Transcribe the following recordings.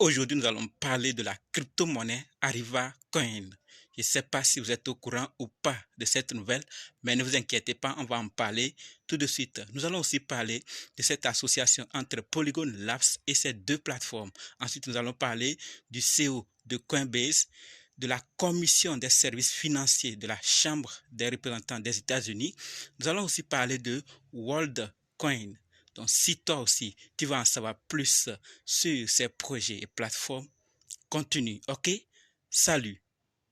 Aujourd'hui, nous allons parler de la crypto-monnaie Arriva Coin. Je ne sais pas si vous êtes au courant ou pas de cette nouvelle, mais ne vous inquiétez pas, on va en parler tout de suite. Nous allons aussi parler de cette association entre Polygon Labs et ces deux plateformes. Ensuite, nous allons parler du CEO de Coinbase, de la Commission des services financiers de la Chambre des représentants des États-Unis. Nous allons aussi parler de WorldCoin. Donc, si toi aussi, tu vas en savoir plus sur ces projets et plateformes, continue, ok? Salut!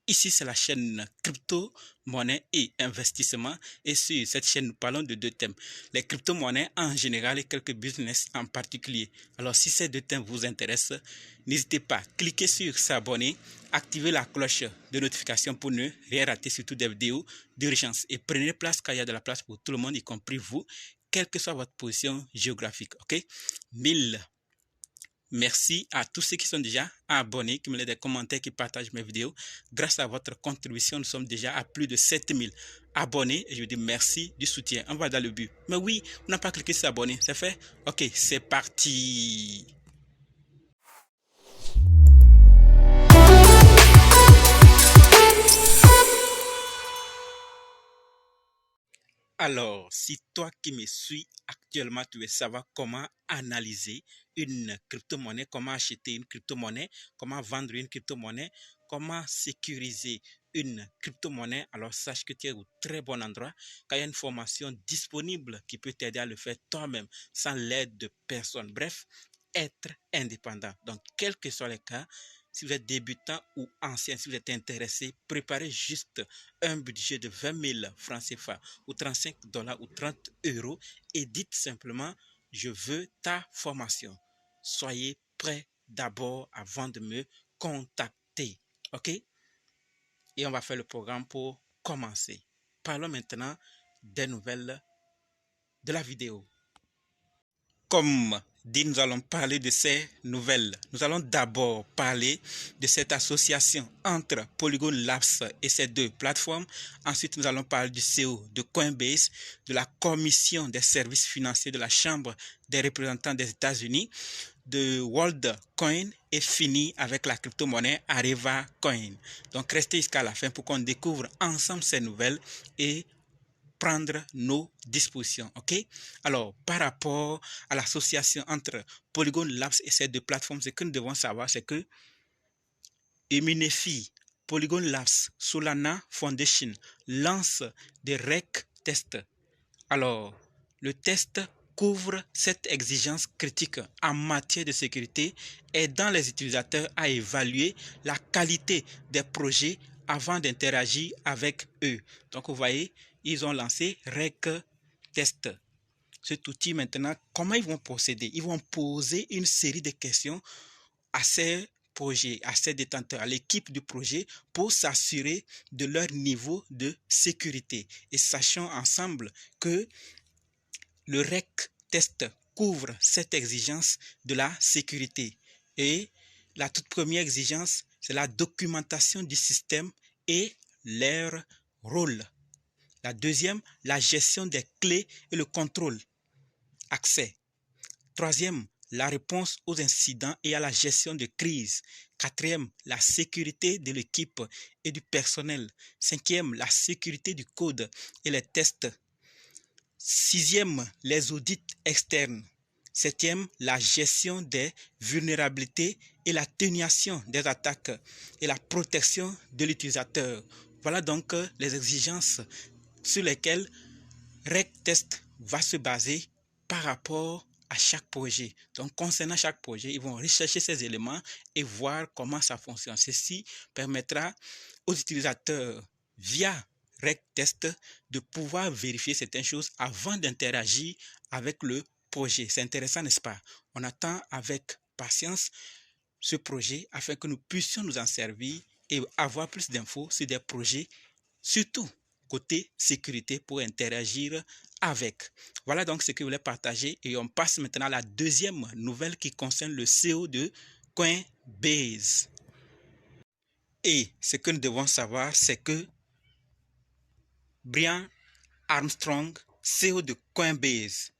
Ici, c'est la chaîne crypto, monnaie et investissement. Et sur cette chaîne, nous parlons de deux thèmes. Les crypto-monnaies en général et quelques business en particulier. Alors, si ces deux thèmes vous intéressent, n'hésitez pas à cliquer sur s'abonner, activer la cloche de notification pour ne rien rater, surtout des vidéos d'urgence. Et prenez place car il y a de la place pour tout le monde, y compris vous, quelle que soit votre position géographique, ok? 1000 Merci à tous ceux qui sont déjà abonnés, qui me laissent des commentaires, qui partagent mes vidéos. Grâce à votre contribution, nous sommes déjà à plus de 7000 abonnés et je vous dis merci du soutien. On va dans le but. Mais oui, on n'a pas cliqué sur s'abonner, c'est fait? Ok, c'est parti. Alors, si toi qui me suis actuellement, tu veux savoir comment analyser une crypto-monnaie, comment acheter une crypto-monnaie, comment vendre une crypto-monnaie, comment sécuriser une crypto-monnaie, alors sache que tu es au très bon endroit, car il y a une formation disponible qui peut t'aider à le faire toi-même, sans l'aide de personne. Bref, être indépendant. Donc, quels que soient les cas, si vous êtes débutant ou ancien, si vous êtes intéressé, préparez juste un budget de 20 000 francs CFA ou 35 dollars ou 30 euros et dites simplement, je veux ta formation. Soyez prêts d'abord avant de me contacter. OK? Et on va faire le programme pour commencer. Parlons maintenant des nouvelles de la vidéo. Comme dit, nous allons parler de ces nouvelles. Nous allons d'abord parler de cette association entre Polygon Labs et ces deux plateformes. Ensuite, nous allons parler du CEO de Coinbase, de la Commission des services financiers de la Chambre des représentants des États-Unis, de WorldCoin et fini avec la crypto-monnaie Arriva Coin. Donc, restez jusqu'à la fin pour qu'on découvre ensemble ces nouvelles et prendre nos dispositions, ok? Alors, par rapport à l'association entre Polygon Labs et ces deux plateformes, ce que nous devons savoir, c'est que Eminefi, Polygon Labs, Solana Foundation lance des REC tests. Alors, le test couvre cette exigence critique en matière de sécurité, aidant les utilisateurs à évaluer la qualité des projets avant d'interagir avec eux. Donc, vous voyez, ils ont lancé REC Test. Cet outil maintenant, comment ils vont procéder? Ils vont poser une série de questions à ces projets, à ces détenteurs, à l'équipe du projet pour s'assurer de leur niveau de sécurité. Et sachons ensemble que le REC test couvre cette exigence de la sécurité. Et la toute première exigence, c'est la documentation du système et leur rôle. La deuxième, la gestion des clés et le contrôle. Accès. Troisième, la réponse aux incidents et à la gestion de crise. Quatrième, la sécurité de l'équipe et du personnel. Cinquième, la sécurité du code et les tests. Sixième, les audits externes. Septième, la gestion des vulnérabilités et l'atténuation des attaques et la protection de l'utilisateur. Voilà donc les exigences sur lesquelles RECTest va se baser par rapport à chaque projet. Donc, concernant chaque projet, ils vont rechercher ces éléments et voir comment ça fonctionne. Ceci permettra aux utilisateurs, via RECTest, de pouvoir vérifier certaines choses avant d'interagir avec le projet. C'est intéressant, n'est-ce pas? On attend avec patience ce projet afin que nous puissions nous en servir et avoir plus d'infos sur des projets, surtout côté sécurité, pour interagir avec. Voilà donc ce que je voulais partager et on passe maintenant à la deuxième nouvelle qui concerne le CEO de Coinbase. Et ce que nous devons savoir, c'est que Brian Armstrong, CEO de Coinbase,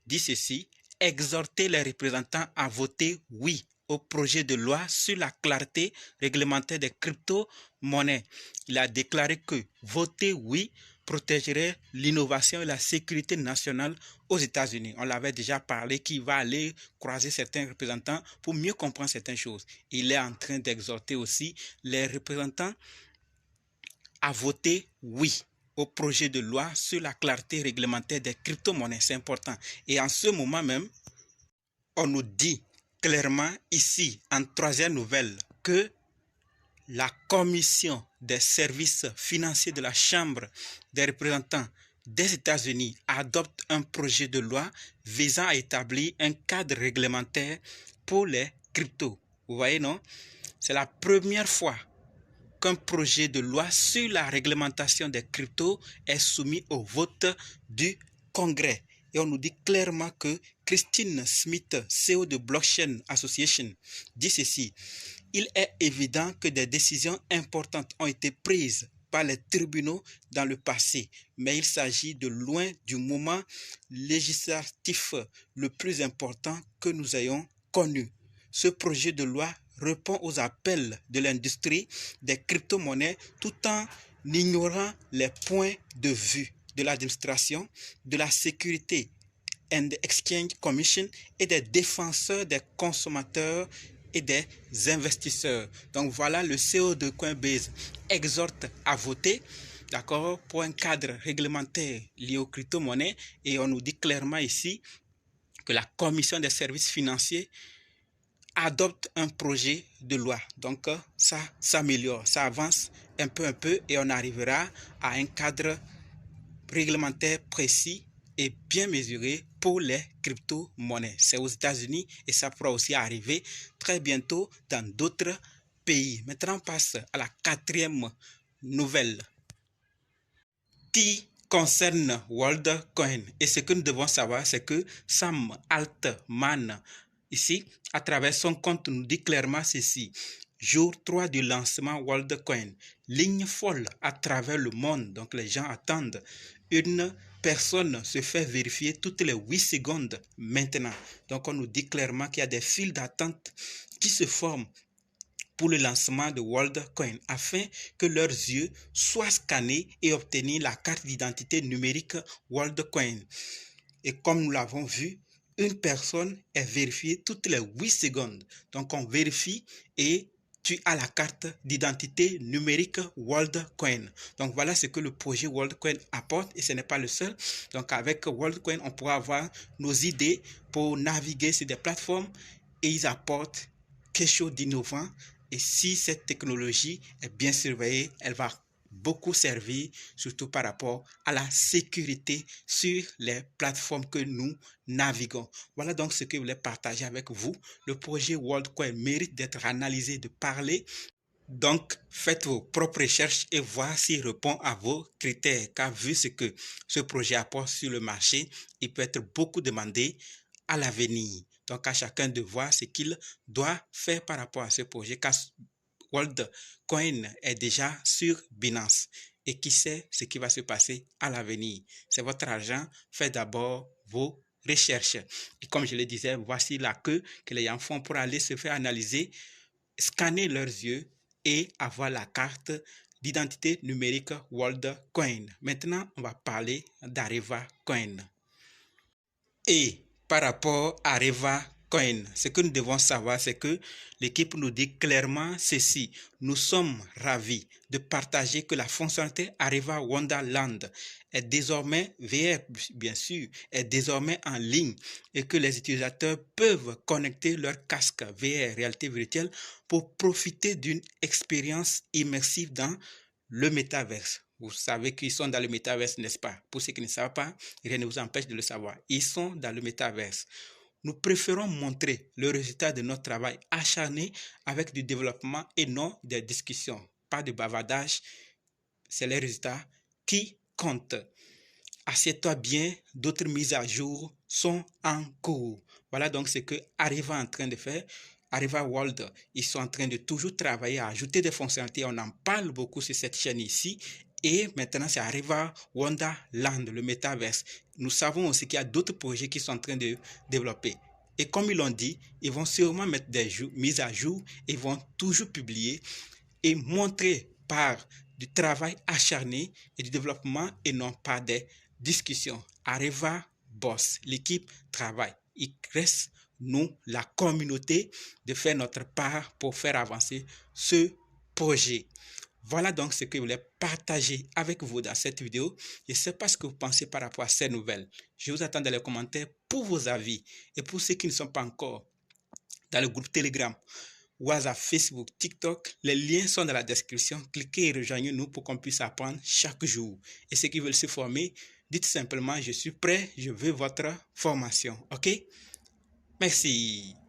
dit ceci: exhorter les représentants à voter oui au projet de loi sur la clarté réglementaire des crypto-monnaies. Il a déclaré que voter oui protégerait l'innovation et la sécurité nationale aux États-Unis. On l'avait déjà parlé, qu'il va aller croiser certains représentants pour mieux comprendre certaines choses. Il est en train d'exhorter aussi les représentants à voter oui au projet de loi sur la clarté réglementaire des crypto-monnaies. C'est important. Et en ce moment même, on nous dit clairement ici, en troisième nouvelle, que la commission des services financiers de la Chambre des représentants des États-Unis adopte un projet de loi visant à établir un cadre réglementaire pour les cryptos. Vous voyez, non? C'est la première fois qu'un projet de loi sur la réglementation des cryptos est soumis au vote du Congrès. Et on nous dit clairement que Christine Smith, CEO de Blockchain Association, dit ceci. Il est évident que des décisions importantes ont été prises par les tribunaux dans le passé, mais il s'agit de loin du moment législatif le plus important que nous ayons connu. Ce projet de loi répond aux appels de l'industrie des crypto-monnaies tout en ignorant les points de vue de l'administration, de la Security and Exchange Commission et des défenseurs des consommateurs et des investisseurs. Donc voilà, le CEO de Coinbase exhorte à voter, d'accord, pour un cadre réglementaire lié aux crypto-monnaies, et on nous dit clairement ici que la Commission des services financiers adopte un projet de loi. Donc ça s'améliore, ça avance un peu et on arrivera à un cadre réglementaire précis et bien mesuré pour les crypto-monnaies. C'est aux États-Unis et ça pourra aussi arriver très bientôt dans d'autres pays. Maintenant, on passe à la quatrième nouvelle qui concerne WorldCoin. Et ce que nous devons savoir, c'est que Sam Altman, ici, à travers son compte, nous dit clairement ceci. Jour 3 du lancement WorldCoin, ligne folle à travers le monde. Donc les gens attendent. Une personne se fait vérifier toutes les 8 secondes maintenant. Donc on nous dit clairement qu'il y a des files d'attente qui se forment pour le lancement de WorldCoin afin que leurs yeux soient scannés et obtenir la carte d'identité numérique WorldCoin. Et comme nous l'avons vu, une personne est vérifiée toutes les 8 secondes. Donc on vérifie et tu as la carte d'identité numérique WorldCoin. Donc voilà ce que le projet WorldCoin apporte et ce n'est pas le seul. Donc avec WorldCoin, on pourra avoir nos idées pour naviguer sur des plateformes et ils apportent quelque chose d'innovant. Et si cette technologie est bien surveillée, elle va beaucoup servir, surtout par rapport à la sécurité sur les plateformes que nous naviguons. Voilà donc ce que je voulais partager avec vous. Le projet WorldCoin mérite d'être analysé, de parler. Donc, faites vos propres recherches et voir s'il répond à vos critères. Car vu ce que ce projet apporte sur le marché, il peut être beaucoup demandé à l'avenir. Donc, à chacun de voir ce qu'il doit faire par rapport à ce projet. Car WorldCoin est déjà sur Binance. Et qui sait ce qui va se passer à l'avenir? C'est votre argent. Faites d'abord vos recherches. Et comme je le disais, voici la queue que les gens font pour aller se faire analyser, scanner leurs yeux et avoir la carte d'identité numérique WorldCoin. Maintenant, on va parler d'Areva Coin. Et par rapport à Areva Coin, ce que nous devons savoir, c'est que l'équipe nous dit clairement ceci. Nous sommes ravis de partager que la fonctionnalité Areva Wonderland est désormais VR, bien sûr, est désormais en ligne et que les utilisateurs peuvent connecter leur casque VR, réalité virtuelle, pour profiter d'une expérience immersive dans le métaverse. Vous savez qu'ils sont dans le métaverse, n'est-ce pas? Pour ceux qui ne savent pas, rien ne vous empêche de le savoir. Ils sont dans le métaverse. Nous préférons montrer le résultat de notre travail acharné avec du développement et non des discussions. Pas de bavardage, c'est les résultats qui comptent. Assieds-toi bien, d'autres mises à jour sont en cours. Voilà donc ce que Areva est en train de faire. Areva World, ils sont en train de toujours travailler à ajouter des fonctionnalités. On en parle beaucoup sur cette chaîne ici. Et maintenant, c'est Areva Wonderland, le métaverse. Nous savons aussi qu'il y a d'autres projets qui sont en train de développer. Et comme ils l'ont dit, ils vont sûrement mettre des mises à jour, ils vont toujours publier et montrer par du travail acharné et du développement et non pas des discussions. Areva boss, l'équipe travaille. Il reste, nous, la communauté, de faire notre part pour faire avancer ce projet. Voilà donc ce que je voulais partager avec vous dans cette vidéo. Je ne sais pas ce que vous pensez par rapport à ces nouvelles. Je vous attends dans les commentaires pour vos avis. Et pour ceux qui ne sont pas encore dans le groupe Telegram, WhatsApp, Facebook, TikTok, les liens sont dans la description. Cliquez et rejoignez-nous pour qu'on puisse apprendre chaque jour. Et ceux qui veulent se former, dites simplement, je suis prêt, je veux votre formation. OK? Merci.